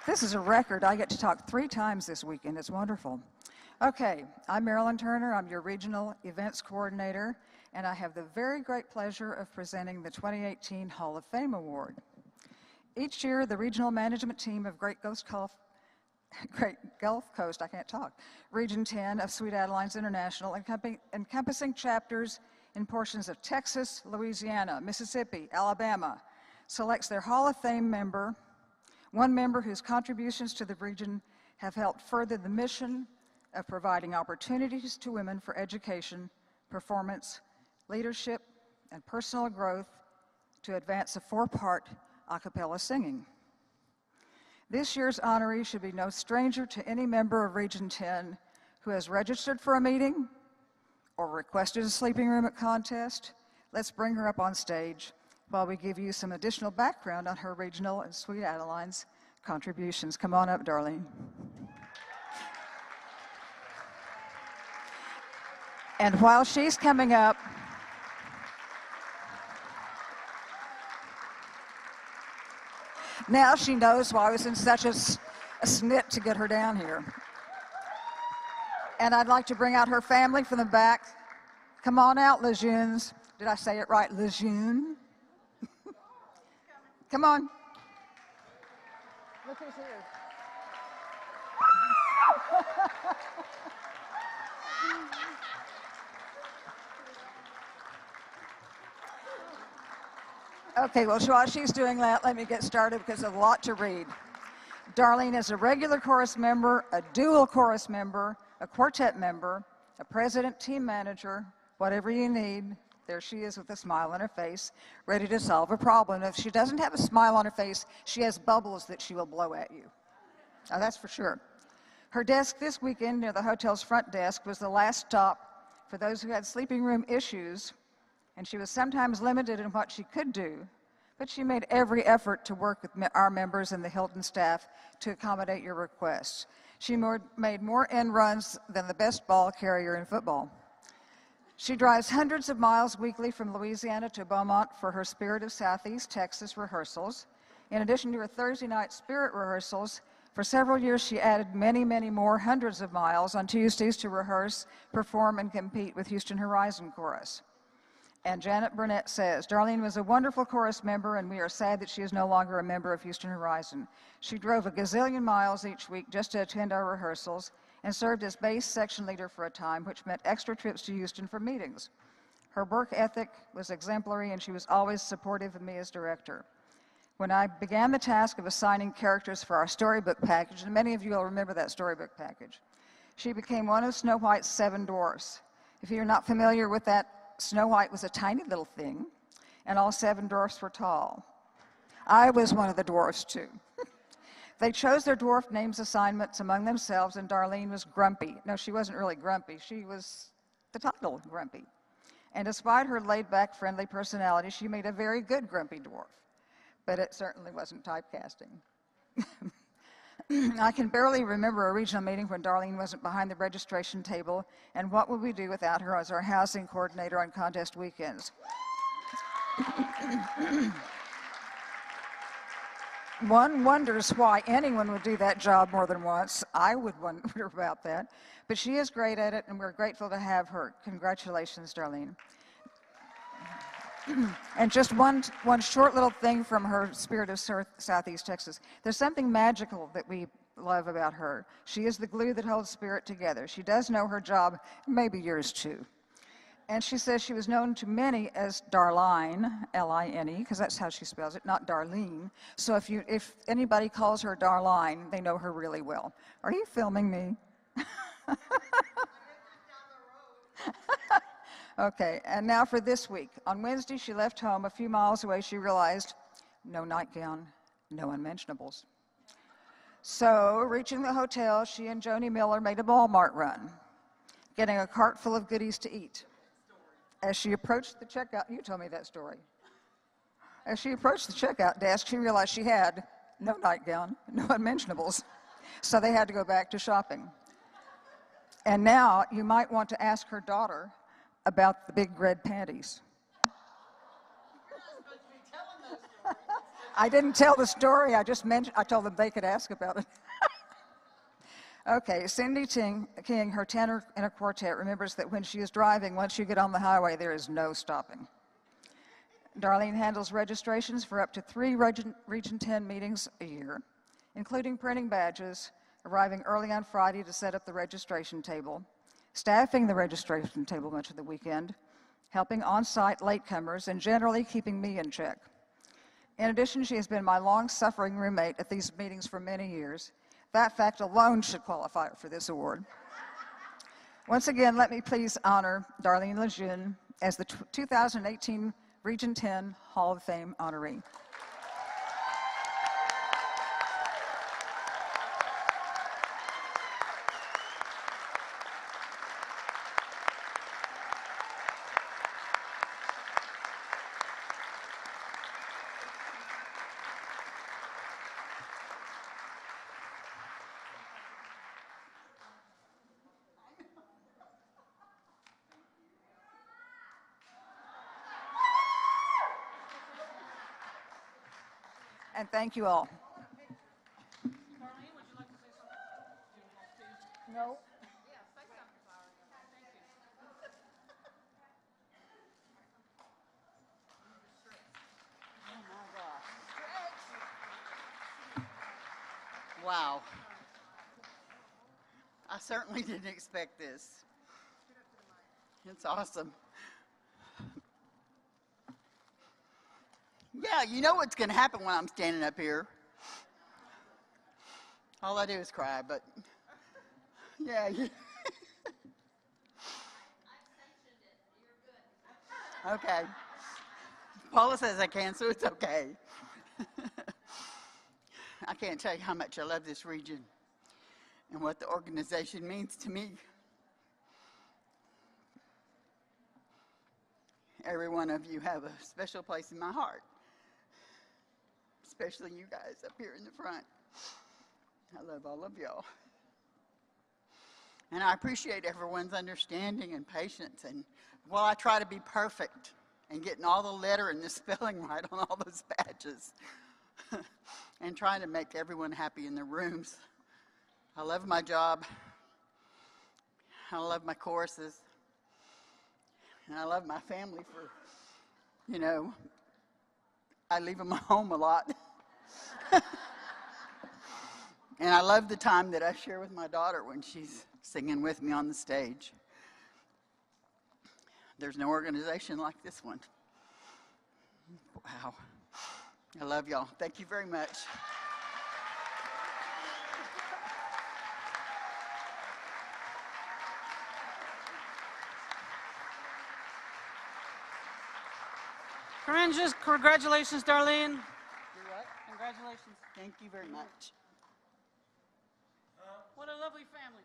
This is a record. I get to talk 3 times this weekend. It's wonderful. Okay, I'm Marilyn Turner. I'm your Regional Events Coordinator, and I have the very great pleasure of presenting the 2018 Hall of Fame Award. Each year, the regional management team of Great Gulf Coast, I can't talk, Region 10 of Sweet Adelines International, encompassing chapters in portions of Texas, Louisiana, Mississippi, Alabama, selects their Hall of Fame member, one member whose contributions to the region have helped further the mission of providing opportunities to women for education, performance, leadership, and personal growth to advance a 4-part a cappella singing. This year's honoree should be no stranger to any member of Region 10 who has registered for a meeting or requested a sleeping room at contest. Let's bring her up on stage while we give you some additional background on her regional and Sweet Adelines contributions. Come on up, Darline. And while she's coming up, now she knows why I was in such a snit to get her down here. And I'd like to bring out her family from the back. Come on out, LeJeunes. Did I say it right, LeJeune? Come on. Look who's here. Okay, well, while she's doing that, let me get started because there's a lot to read. Darline is a regular chorus member, a dual chorus member, a quartet member, a president, team manager, whatever you need. There she is with a smile on her face, ready to solve a problem. If she doesn't have a smile on her face, she has bubbles that she will blow at you. Now, that's for sure. Her desk this weekend near the hotel's front desk was the last stop for those who had sleeping room issues, and she was sometimes limited in what she could do, but she made every effort to work with our members and the Hilton staff to accommodate your requests. She made more end runs than the best ball carrier in football. She drives hundreds of miles weekly from Louisiana to Beaumont for her Spirit of Southeast Texas rehearsals. In addition to her Thursday night Spirit rehearsals, for several years she added many, many more hundreds of miles on Tuesdays to rehearse, perform, and compete with Houston Horizon Chorus. And Janet Burnett says, Darline was a wonderful chorus member, and we are sad that she is no longer a member of Houston Horizon. She drove a gazillion miles each week just to attend our rehearsals and served as bass section leader for a time, which meant extra trips to Houston for meetings. Her work ethic was exemplary, and she was always supportive of me as director. When I began the task of assigning characters for our storybook package, and many of you will remember that storybook package, she became one of Snow White's 7 dwarfs. If you're not familiar with that, Snow White was a tiny little thing, and all 7 dwarfs were tall. I was one of the dwarfs, too. They chose their dwarf names assignments among themselves, and Darline was grumpy. No, she wasn't really grumpy. She was the title, grumpy. And despite her laid-back, friendly personality, she made a very good grumpy dwarf. But it certainly wasn't typecasting. I can barely remember a regional meeting when Darline wasn't behind the registration table, and what would we do without her as our housing coordinator on contest weekends? One wonders why anyone would do that job more than once. I would wonder about that. But she is great at it, and we're grateful to have her. Congratulations, Darline. And just one short little thing from her Spirit of Southeast Texas. There's something magical that we love about her. She is the glue that holds Spirit together. She does know her job, maybe yours too. And she says she was known to many as Darline, L-I-N-E, because that's how she spells it, not Darlene. So if anybody calls her Darline, they know her really well. Are you filming me? Okay, and now for this week. On Wednesday, she left home. A few miles away, she realized no nightgown, no unmentionables. So, reaching the hotel, she and Joni Miller made a Walmart run, getting a cart full of goodies to eat. As she approached the checkout, you told me that story. As she approached the checkout desk, she realized she had no nightgown, no unmentionables. So they had to go back to shopping. And now you might want to ask her daughter about the big red panties. I didn't tell the story. I just mentioned, I told them they could ask about it. Okay, Cindy King, her tenor in a quartet, remembers that when she is driving, once you get on the highway, there is no stopping. Darline handles registrations for up to 3 Region 10 meetings a year, including printing badges, arriving early on Friday to set up the registration table, staffing the registration table much of the weekend, helping on-site latecomers, and generally keeping me in check. In addition, she has been my long-suffering roommate at these meetings for many years. That fact alone should qualify her for this award. Once again, let me please honor Darline LeJeune as the 2018 Region 10 Hall of Fame honoree. And thank you all. Darline, would you like to say something? No. Yeah, say something, Flower. Thank Oh you. my gosh. Wow. I certainly didn't expect this. It's awesome. Yeah, you know what's going to happen when I'm standing up here. All I do is cry, but yeah. Okay. Paula says I can, so it's okay. I can't tell you how much I love this region and what the organization means to me. Every one of you have a special place in my heart, especially you guys up here in the front. I love all of y'all. And I appreciate everyone's understanding and patience. And while I try to be perfect and getting all the letter and the spelling right on all those badges and trying to make everyone happy in their rooms, I love my job. I love my courses. And I love my family for, you know, I leave them home a lot. And I love the time that I share with my daughter when she's singing with me on the stage. There's no organization like this one. Wow. I love y'all. Thank you very much. Congratulations, Darline. You're right. Congratulations. Thank you very much. What a lovely family.